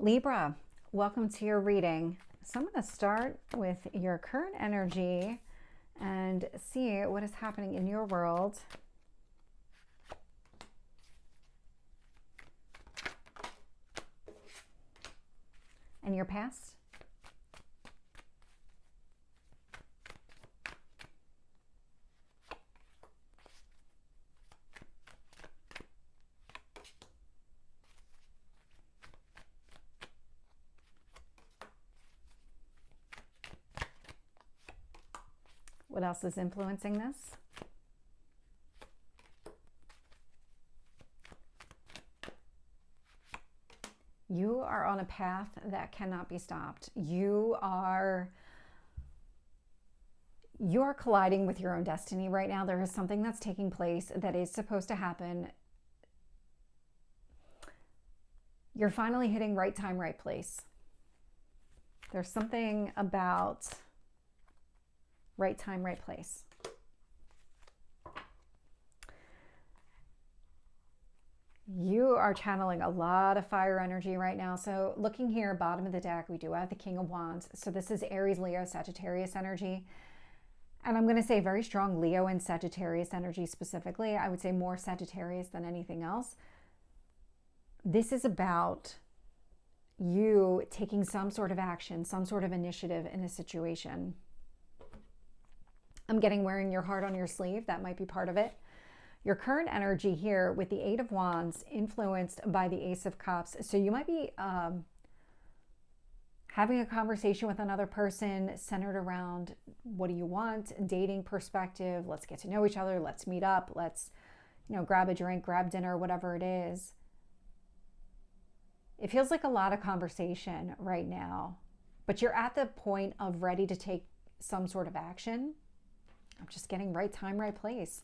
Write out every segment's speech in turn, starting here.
Libra, welcome to your reading. So I'm going to start with your current energy and see what is happening in your world. And your past. What else is influencing this? You are on a path that cannot be stopped. You are colliding with your own destiny right now. There is something that's taking place that is supposed to happen. You're finally hitting right time, right place. There's something about right time, right place. You are channeling a lot of fire energy right now. So looking here, bottom of the deck, we do have the King of Wands. So this is Aries, Leo, Sagittarius energy. And I'm going to say very strong Leo and Sagittarius energy specifically. I would say more Sagittarius than anything else. This is about you taking some sort of action, some sort of initiative in a situation. I'm getting wearing your heart on your sleeve. That might be part of it. Your current energy here with the Eight of Wands influenced by the Ace of Cups. So you might be having a conversation with another person centered around what do you want, dating perspective, let's get to know each other, let's meet up, let's, grab a drink, grab dinner, whatever it is. It feels like a lot of conversation right now, but you're at the point of ready to take some sort of action. I'm just getting right time, right place.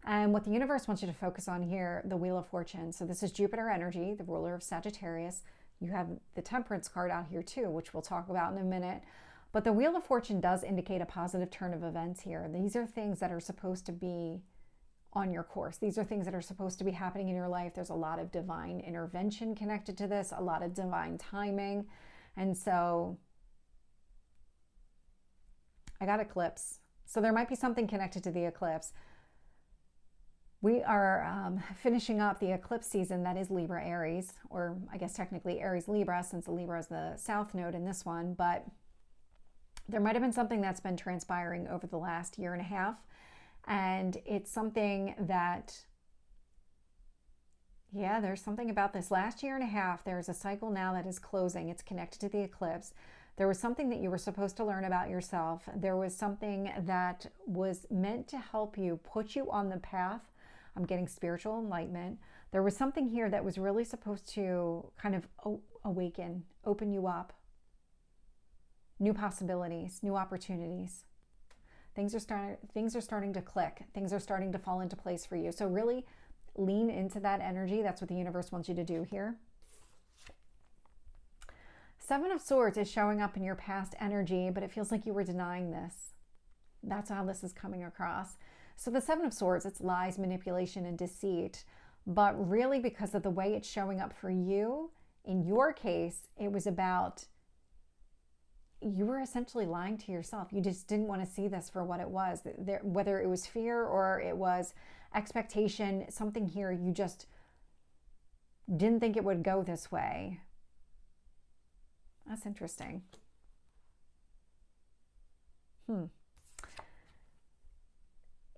And what the universe wants you to focus on here, the Wheel of Fortune. So this is Jupiter energy, the ruler of Sagittarius. You have the Temperance card out here too, which we'll talk about in a minute. But the Wheel of Fortune does indicate a positive turn of events here. These are things that are supposed to be on your course. These are things that are supposed to be happening in your life. There's a lot of divine intervention connected to this, a lot of divine timing. And so I got eclipse. So there might be something connected to the eclipse. We are finishing up the eclipse season that is Libra Aries, or I guess technically Aries Libra, since the Libra is the south node in this one. But there might have been something that's been transpiring over the last year and a half. And it's something that, there's something about this last year and a half. There's a cycle now that is closing. It's connected to the eclipse. There was something that you were supposed to learn about yourself. There was something that was meant to help you, put you on the path. I'm getting spiritual enlightenment. There was something here that was really supposed to kind of awaken, open you up. New possibilities, new opportunities. Things are starting to click. Things are starting to fall into place for you. So really lean into that energy. That's what the universe wants you to do here. Seven of Swords is showing up in your past energy, but it feels like you were denying this. That's how this is coming across. So the Seven of Swords, it's lies, manipulation, and deceit. But really because of the way it's showing up for you, in your case, it was about you were essentially lying to yourself. You just didn't want to see this for what it was. Whether it was fear or it was expectation, something here you just didn't think it would go this way. That's interesting.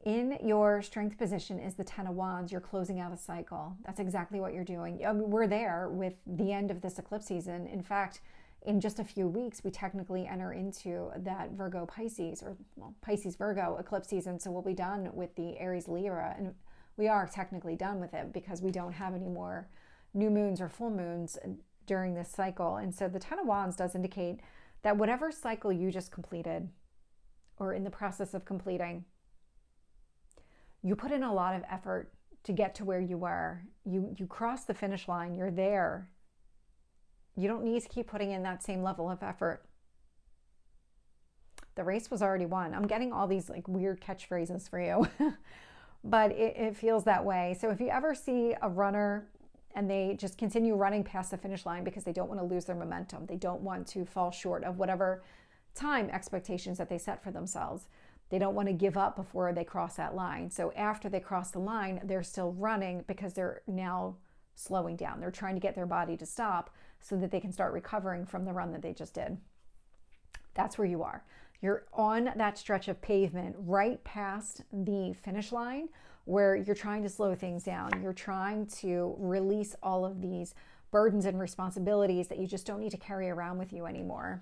In your strength position is the Ten of Wands. You're closing out a cycle. That's exactly what you're doing. I mean, we're there with the end of this eclipse season. In fact, in just a few weeks, we technically enter into that Virgo Pisces, or Pisces Virgo eclipse season. So we'll be done with the Aries Libra, and we are technically done with it because we don't have any more new moons or full moons during this cycle. And so the Ten of Wands does indicate that whatever cycle you just completed or in the process of completing, you put in a lot of effort to get to where you were. You crossed the finish line. You're there. You don't need to keep putting in that same level of effort. The race was already won. I'm getting all these like weird catchphrases for you, but it feels that way. So if you ever see a runner and they just continue running past the finish line because they don't want to lose their momentum. They don't want to fall short of whatever time expectations that they set for themselves. They don't want to give up before they cross that line. So after they cross the line, they're still running because they're now slowing down. They're trying to get their body to stop so that they can start recovering from the run that they just did. That's where you are. You're on that stretch of pavement right past the finish line where you're trying to slow things down. You're trying to release all of these burdens and responsibilities that you just don't need to carry around with you anymore.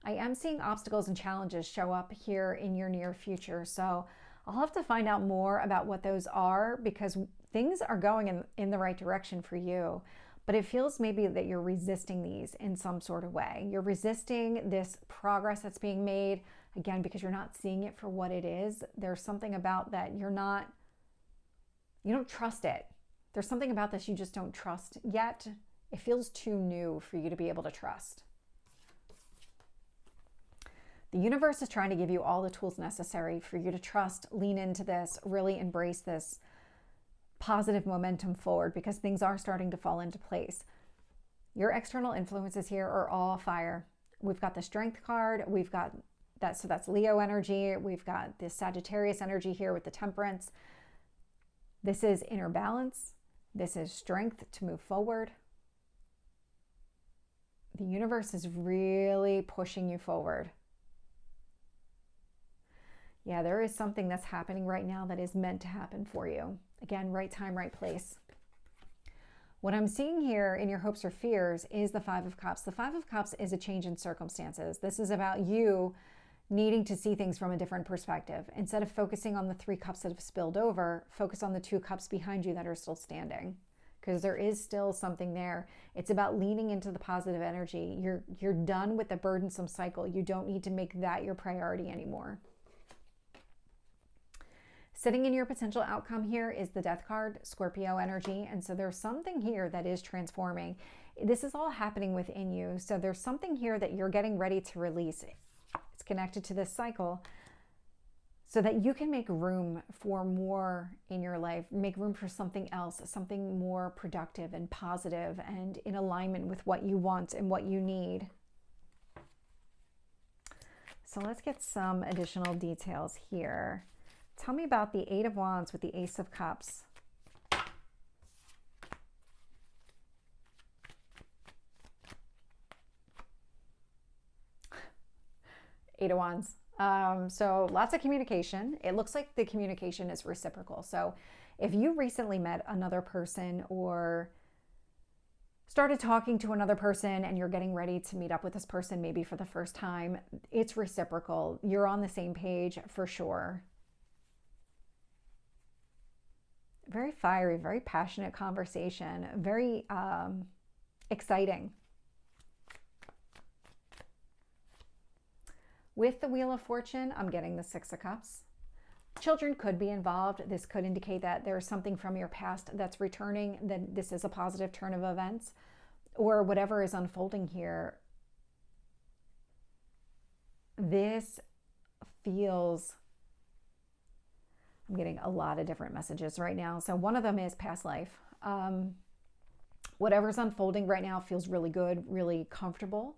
I am seeing obstacles and challenges show up here in your near future. So I'll have to find out more about what those are because things are going in the right direction for you. But it feels maybe that you're resisting these in some sort of way. You're resisting this progress that's being made, again, because you're not seeing it for what it is. There's something about that you don't trust it. There's something about this you just don't trust yet. It feels too new for you to be able to trust. The universe is trying to give you all the tools necessary for you to trust, lean into this, really embrace this positive momentum forward because things are starting to fall into place. Your external influences here are all fire. We've got the Strength card. We've got that, so that's Leo energy. We've got the Sagittarius energy here with the Temperance. This is inner balance. This is strength to move forward. The universe is really pushing you forward. Yeah, there is something that's happening right now that is meant to happen for you. Again, right time, right place. What I'm seeing here in your hopes or fears is the Five of Cups. The Five of Cups is a change in circumstances. This is about you needing to see things from a different perspective. Instead of focusing on the 3 cups that have spilled over, focus on the 2 cups behind you that are still standing, because there is still something there. It's about leaning into the positive energy. You're done with the burdensome cycle. You don't need to make that your priority anymore. Sitting in your potential outcome here is the Death card, Scorpio energy. And so there's something here that is transforming. This is all happening within you. So there's something here that you're getting ready to release. It's connected to this cycle so that you can make room for more in your life, make room for something else, something more productive and positive and in alignment with what you want and what you need. So let's get some additional details here. Tell me about the 8 of Wands with the Ace of Cups. Eight of Wands. So lots of communication. It looks like the communication is reciprocal. So if you recently met another person or started talking to another person and you're getting ready to meet up with this person maybe for the first time, it's reciprocal. You're on the same page for sure. Very fiery, very passionate conversation, very exciting. With the Wheel of Fortune, I'm getting the 6 of Cups. Children could be involved. This could indicate that there's something from your past that's returning, that this is a positive turn of events, or whatever is unfolding here. This feels... I'm getting a lot of different messages right now. So one of them is past life. Whatever's unfolding right now feels really good, really comfortable.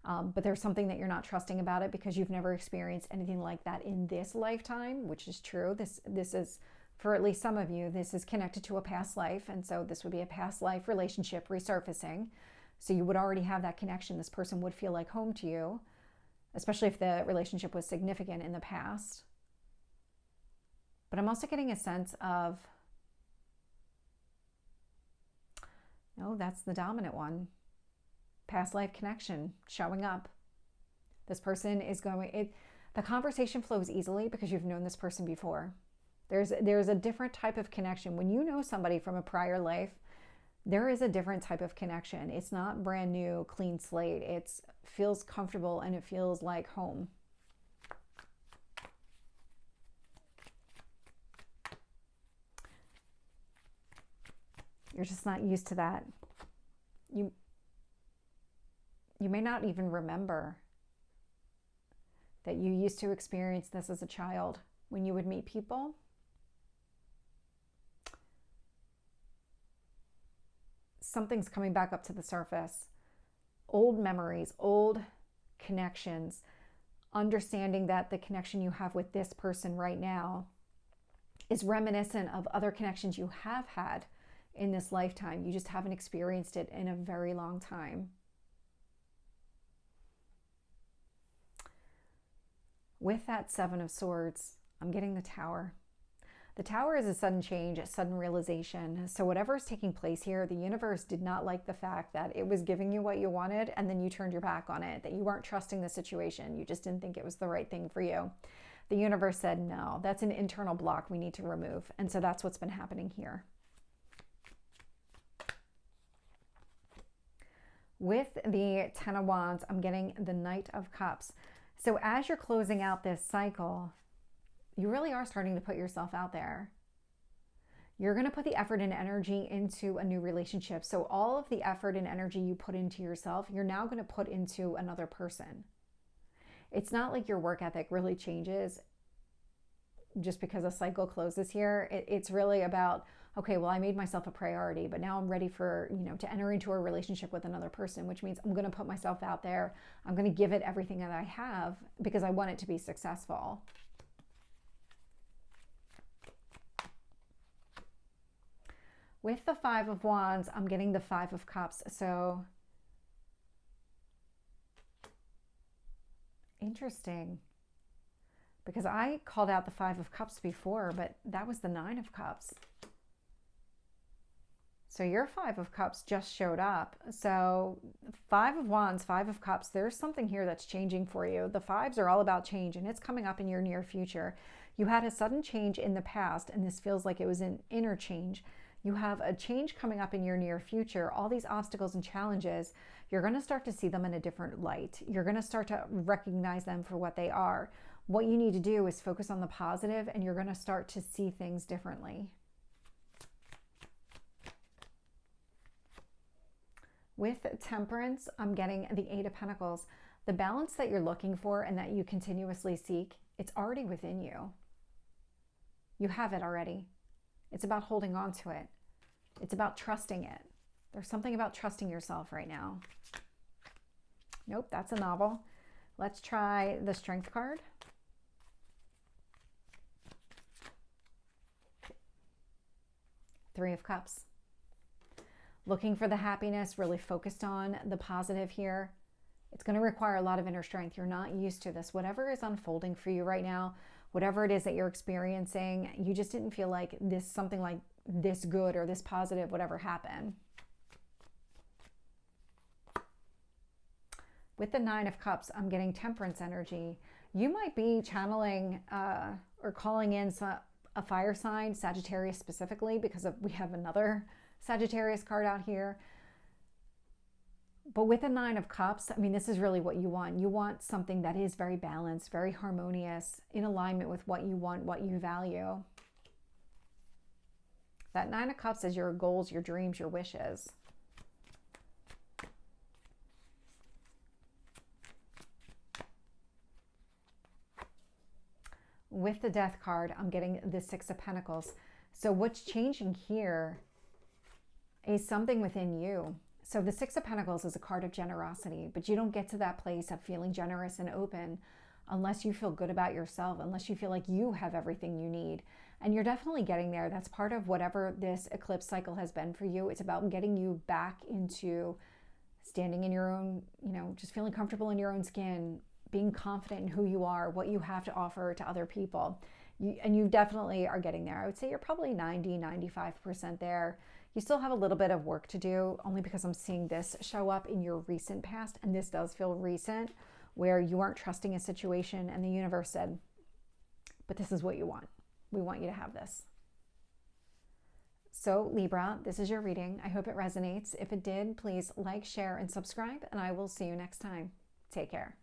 But there's something that you're not trusting about it because you've never experienced anything like that in this lifetime, which is true. This is, for at least some of you, this is connected to a past life. And so this would be a past life relationship resurfacing. So you would already have that connection. This person would feel like home to you, especially if the relationship was significant in the past. But I'm also getting a sense of, no, that's the dominant one. Past life connection showing up. This person is going, the conversation flows easily because you've known this person before. There's a different type of connection. When you know somebody from a prior life, there is a different type of connection. It's not brand new, clean slate. It feels comfortable and it feels like home. You're just not used to that. You may not even remember that you used to experience this as a child when you would meet people. something's coming back up to the surface. Old memories, old connections, understanding that the connection you have with this person right now is reminiscent of other connections you have had in this lifetime. You just haven't experienced it in a very long time. With that Seven of Swords, I'm getting the Tower. The Tower is a sudden change, a sudden realization. So whatever is taking place here, the universe did not like the fact that it was giving you what you wanted and then you turned your back on it, that you weren't trusting the situation. You just didn't think it was the right thing for you. The universe said, no, that's an internal block we need to remove. And so that's what's been happening here. With the Ten of Wands, I'm getting the Knight of Cups. So as you're closing out this cycle, you really are starting to put yourself out there. You're going to put the effort and energy into a new relationship. So all of the effort and energy you put into yourself, you're now going to put into another person. It's not like your work ethic really changes just because a cycle closes here. It's really about, okay, well, I made myself a priority, but now I'm ready for, to enter into a relationship with another person, which means I'm going to put myself out there. I'm going to give it everything that I have because I want it to be successful. With the Five of Wands, I'm getting the Five of Cups. So interesting, because I called out the Five of Cups before, but that was the Nine of Cups. So your Five of Cups just showed up. So Five of Wands, Five of Cups, there's something here that's changing for you. The fives are all about change, and it's coming up in your near future. You had a sudden change in the past, and this feels like it was an inner change. You have a change coming up in your near future. All these obstacles and challenges, you're going to start to see them in a different light. You're going to start to recognize them for what they are. What you need to do is focus on the positive, and you're going to start to see things differently. With Temperance, I'm getting the Eight of Pentacles. The balance that you're looking for and that you continuously seek, it's already within you. You have it already. It's about holding on to it. It's about trusting it. There's something about trusting yourself right now. Nope, that's a novel. Let's try the Strength card. Three of Cups. Looking for the happiness, really focused on the positive here. It's going to require a lot of inner strength. You're not used to this. Whatever is unfolding for you right now, whatever it is that you're experiencing, you just didn't feel like something like this good or this positive would ever happen. With the Nine of Cups, I'm getting Temperance energy. You might be channeling or calling in a fire sign, Sagittarius specifically, because we have another Sagittarius card out here. But with the Nine of Cups, I mean, this is really what you want. You want something that is very balanced, very harmonious, in alignment with what you want, what you value. That Nine of Cups is your goals, your dreams, your wishes. With the Death card, I'm getting the Six of Pentacles. So what's changing here is something within you. So the Six of Pentacles is a card of generosity, but you don't get to that place of feeling generous and open unless you feel good about yourself, unless you feel like you have everything you need. And you're definitely getting there. That's part of whatever this eclipse cycle has been for you. It's about getting you back into standing in your own, just feeling comfortable in your own skin, being confident in who you are, what you have to offer to other people. And you definitely are getting there. I would say you're probably 90-95% there. You still have a little bit of work to do, only because I'm seeing this show up in your recent past, and this does feel recent, where you aren't trusting a situation and the universe said, but this is what you want. We want you to have this. So Libra, this is your reading. I hope it resonates. If it did, please like, share, and subscribe, and I will see you next time. Take care.